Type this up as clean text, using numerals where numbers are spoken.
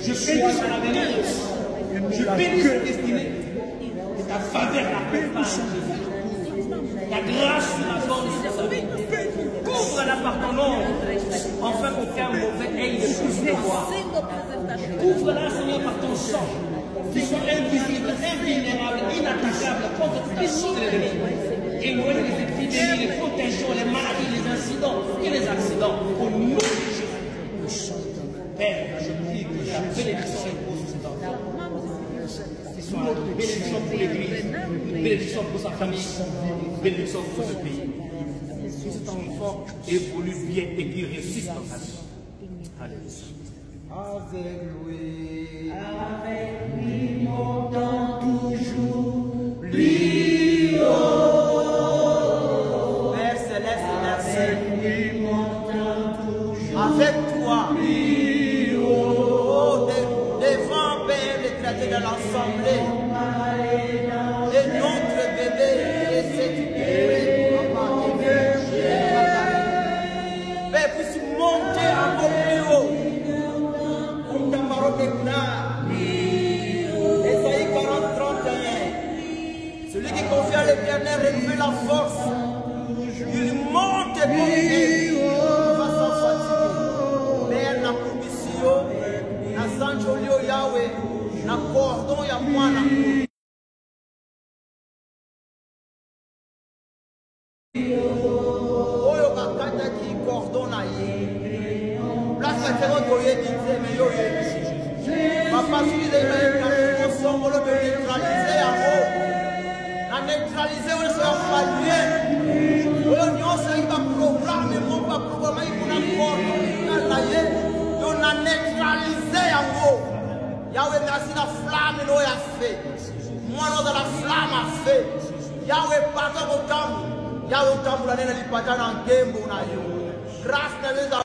Je bénis son avenir. Je bénis sa destinée. Et ta faveur l'accompagne. Ta grâce la donne sur sa vie. Couvre-la par ton nom, afin qu'aucun mauvais œil ne puisse te voir. Couvre-la, Seigneur, par ton sang, qui soit invisible, invulnérable, inattaquable contre toute action de l'ennemi. Éloigne les épidémies, les contagions, les maladies, les incidents et les accidents. Au nom de Jésus. Père, je prie que ta bénédiction repose sur cet enfant. Qu'il soit une bénédiction pour l'Église, une bénédiction pour sa famille, une bénédiction pour ce pays. Que cet enfant évolue bien et qu'il réussisse dans sa vie. Alléluia. Avec lui, montant toujours, lui, oh. Père céleste, merci. Avec lui, montant toujours, avec toi, lui, oh. Devant, Père, les traités de l'Assemblée, et notre bébé, et cette bébé, Père, puisse monter encore plus haut. Ésaïe 40, 31. Celui qui confie à l'Éternel renouvelle la force. Il monte comme il va sans fatiguer. Père, na kubisio, na sanjolio Yahweh, na cordon ya mwana. Oyo bakata ki cordon na ye. Place la koye dit mais yo ye. Papa, si vous avez un ensemble de neutraliser en haut, la neutraliser, on se fait bien. On se fait un programme, on va programmer pour la porte, on a neutralisé en haut. Yahweh, merci la flamme, nous a fait. Moi, nous la flamme a fait. Yahweh, pardon au temps. Yahweh, au temps, vous l'avez dit, pas dans le game, grâce à